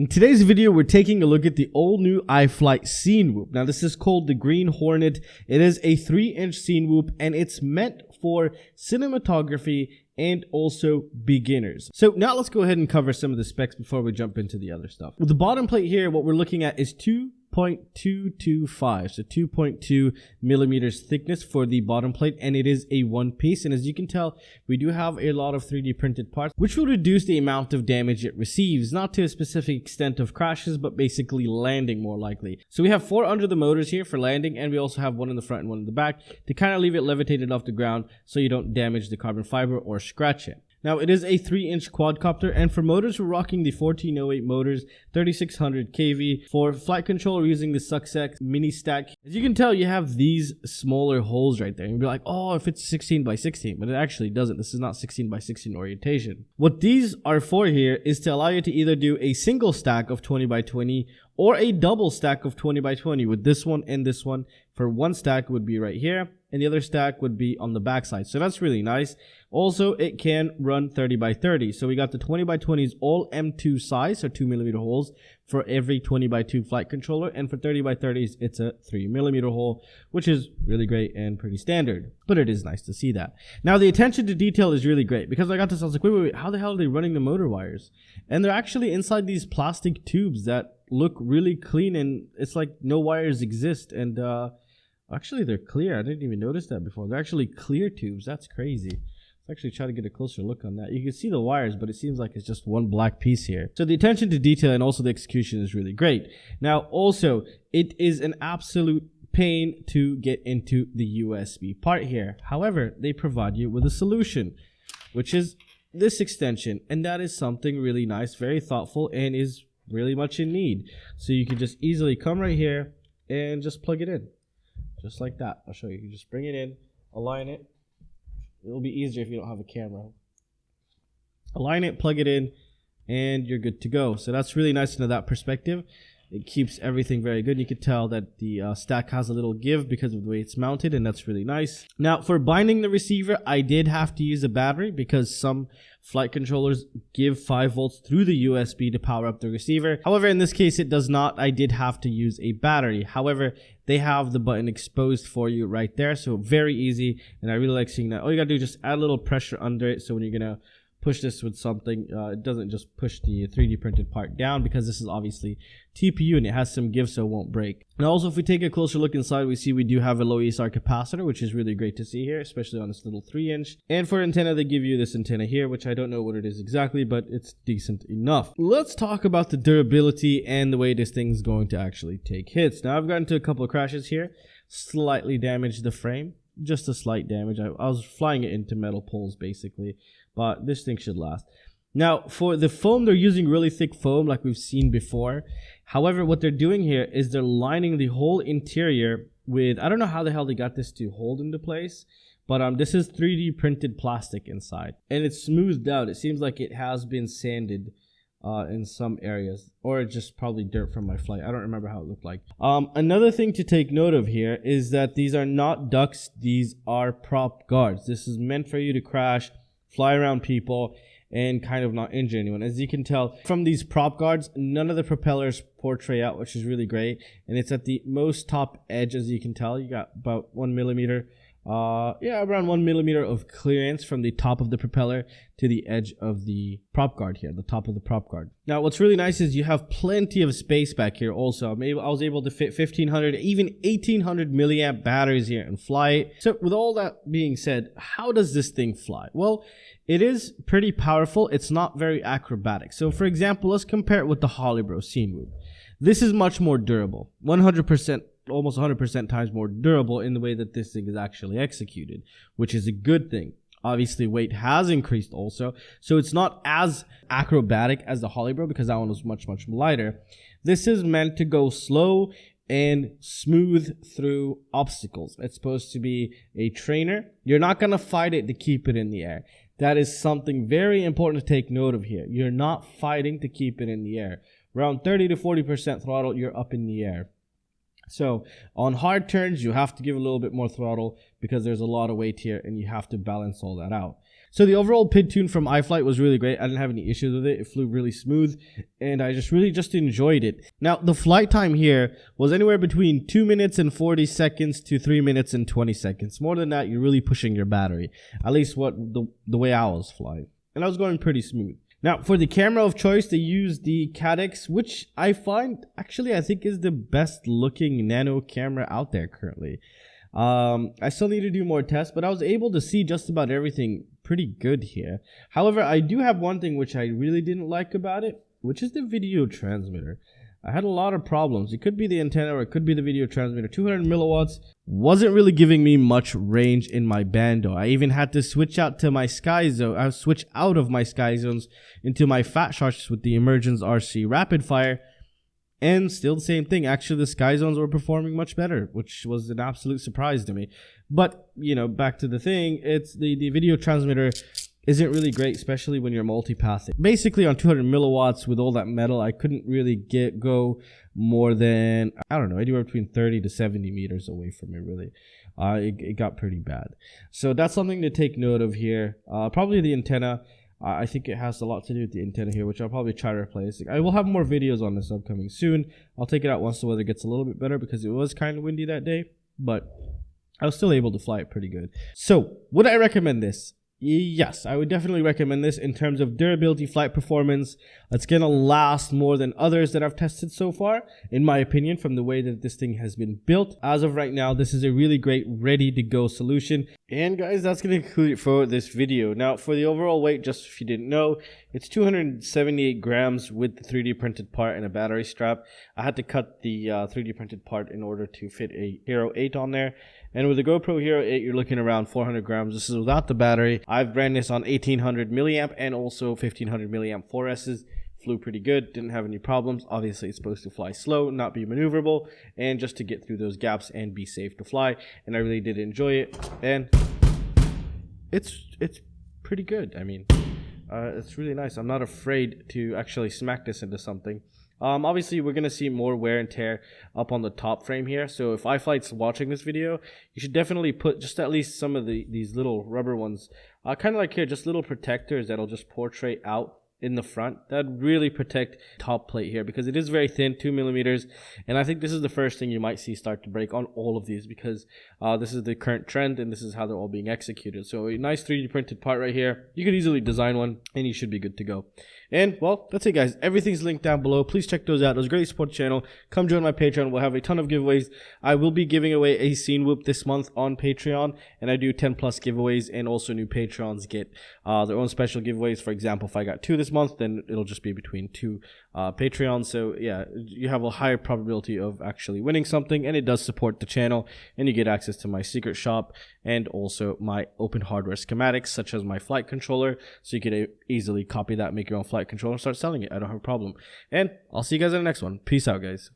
In today's video, we're taking a look at the all-new iFlight CineWhoop. Now, this is called the Green Hornet. It is a 3-inch CineWhoop, and it's meant for cinematography and also beginners. So now let's go ahead and cover some of the specs before we jump into the other stuff. With the bottom plate here, what we're looking at is 2.225, so 2.2 millimeters thickness for the bottom plate, and it is a one piece. And as you can tell, we do have a lot of 3D printed parts, which will reduce the amount of damage it receives, not to a specific extent of crashes, but basically landing more likely. So we have 4 under the motors here for landing, and we also have 1 in the front and 1 in the back to kind of leave it levitated off the ground so you don't damage the carbon fiber or scratch it. Now, it is a 3-inch quadcopter, and for motors, we're rocking the 1408 motors, 3600 kV. For flight control, we're using the Hakcrc mini stack. As you can tell, you have these smaller holes right there. You'll be like, oh, if it's 16 by 16, but it actually doesn't. This is not 16 by 16 orientation. What these are for here is to allow you to either do a single stack of 20 by 20 or a double stack of 20 by 20 with this one and this one. For one stack would be right here, and the other stack would be on the back side. So that's really nice. Also, it can run 30 by 30. So we got the 20 by 20s all M2 size, so 2mm holes for every 20 by 2 flight controller. And for 30 by 30s, it's a 3mm hole, which is really great and pretty standard. But it is nice to see that. Now, the attention to detail is really great, because I got this, I was like, wait, how the hell are they running the motor wires? And they're actually inside these plastic tubes that look really clean, and it's like no wires exist. And actually, they're clear. I didn't even notice that before. They're actually clear tubes. That's crazy. Let's actually try to get a closer look on that. You can see the wires, but it seems like it's just one black piece here. So the attention to detail and also the execution is really great. Now, also, it is an absolute pain to get into the USB part here. However, they provide you with a solution, which is this extension. And that is something really nice, very thoughtful, and is really much in need. So you can just easily come right here and just plug it in. Just like that. I'll show you. You just bring it in, align it. It'll be easier if you don't have a camera. Align it, plug it in, and you're good to go. So that's really nice into that perspective. It keeps everything very good. You can tell that the stack has a little give because of the way it's mounted, and that's really nice. Now, for binding the receiver, I did have to use a battery because some flight controllers give 5 volts through the USB to power up the receiver. However, in this case, it does not. I did have to use a battery. However, they have the button exposed for you right there, so very easy, and I really like seeing that. All you gotta do is just add a little pressure under it, so when you're gonna push this with something, it doesn't just push the 3D printed part down, because this is obviously TPU and it has some give, so it won't break. Now, also, if we take a closer look inside, we see we do have a low ESR capacitor, which is really great to see here, especially on this little 3-inch. And for antenna, they give you this antenna here, which I don't know what it is exactly, but it's decent enough. Let's talk about the durability and the way this thing's going to actually take hits. Now, I've gotten into a couple of crashes here, slightly damaged the frame, just a slight damage. I was flying it into metal poles basically, but this thing should last. Now, for the foam, they're using really thick foam like we've seen before. However, what they're doing here is they're lining the whole interior with, I don't know how the hell they got this to hold into place, but this is 3D printed plastic inside, and it's smoothed out. It seems like it has been sanded in some areas, or it's just probably dirt from my flight. I don't remember how it looked like. Another thing to take note of here is that these are not ducts, these are prop guards. This is meant for you to crash, fly around people, and kind of not injure anyone. As you can tell from these prop guards, none of the propellers portray out, which is really great, and it's at the most top edge. As you can tell, you got about 1 millimeter, around 1 millimeter of clearance from the top of the propeller to the edge of the prop guard here, the top of the prop guard. Now, what's really nice is you have plenty of space back here also. I was able to fit 1500, even 1800 milliamp batteries here and fly it. So with all that being said, how does this thing fly? Well, it is pretty powerful. It's not very acrobatic. So for example, let's compare it with the Holybro CineWhoop. This is much more durable, 100%, almost 100% times more durable in the way that this thing is actually executed, which is a good thing. Obviously, weight has increased also, so it's not as acrobatic as the Holybro, because that one was much, much lighter. This is meant to go slow and smooth through obstacles. It's supposed to be a trainer. You're not going to fight it to keep it in the air. That is something very important to take note of here. You're not fighting to keep it in the air. Around 30 to 40% throttle, you're up in the air. So on hard turns, you have to give a little bit more throttle because there's a lot of weight here and you have to balance all that out. So the overall PID tune from iFlight was really great. I didn't have any issues with it. It flew really smooth and I just enjoyed it. Now the flight time here was anywhere between 2 minutes and 40 seconds to 3 minutes and 20 seconds. More than that, you're really pushing your battery. At least what the way I was flying. And I was going pretty smooth. Now for the camera of choice, they used the Hakcrc, which I find actually I think is the best looking nano camera out there currently. I still need to do more tests, but I was able to see just about everything pretty good here. However, I do have one thing which I really didn't like about it, which is the video transmitter. I had a lot of problems. It could be the antenna or it could be the video transmitter. 200 milliwatts wasn't really giving me much range in my bando. I even had to switch out to my sky zone. I switch out of my sky zones into my fat shots with the Emergence RC rapid fire. And still the same thing. Actually, the sky zones were performing much better, which was an absolute surprise to me. But, you know, back to the thing, it's the video transmitter isn't really great, especially when you're multipathing. Basically, on 200 milliwatts with all that metal, I couldn't really go more than, I don't know, anywhere between 30 to 70 meters away from it, really. It got pretty bad. So that's something to take note of here. Probably the antenna. I think it has a lot to do with the antenna here, which I'll probably try to replace. I will have more videos on this upcoming soon. I'll take it out once the weather gets a little bit better because it was kind of windy that day, but I was still able to fly it pretty good. So, would I recommend this? Yes, I would definitely recommend this in terms of durability, flight performance. It's going to last more than others that I've tested so far, in my opinion, from the way that this thing has been built. As of right now, this is a really great ready-to-go solution. And guys, that's going to conclude it for this video. Now, for the overall weight, just if you didn't know, it's 278 grams with the 3D printed part and a battery strap. I had to cut the 3D printed part in order to fit a Hero 8 on there. And with the GoPro Hero 8, you're looking around 400 grams. This is without the battery. I've ran this on 1800 milliamp and also 1500 milliamp 4S's. Flew pretty good, didn't have any problems. Obviously, it's supposed to fly slow, not be maneuverable, and just to get through those gaps and be safe to fly. And I really did enjoy it, and it's pretty good. I mean, it's really nice. I'm not afraid to actually smack this into something. Obviously, we're going to see more wear and tear up on the top frame here. So if iFlight's watching this video, you should definitely put just at least some of these little rubber ones, kind of like here, just little protectors that'll just portray out in the front. That'd really protect top plate here because it is very thin, 2 millimeters. And I think this is the first thing you might see start to break on all of these because this is the current trend and this is how they're all being executed. So a nice 3D printed part right here. You could easily design one and you should be good to go. And well, that's it guys. Everything's linked down below. Please check those out. It was great support the channel. Come join my Patreon. We'll have a ton of giveaways. I will be giving away a CineWhoop this month on Patreon, and I do 10 plus giveaways, and also new Patrons get their own special giveaways. For example, if I got 2 this month, then it'll just be between 2 Patreons. So yeah, you have a higher probability of actually winning something, and it does support the channel, and you get access to my secret shop and also my open hardware schematics, such as my flight controller, so you could easily copy that, make your own flight controller, and start selling it. I don't have a problem. And I'll see you guys in the next one. Peace out, guys.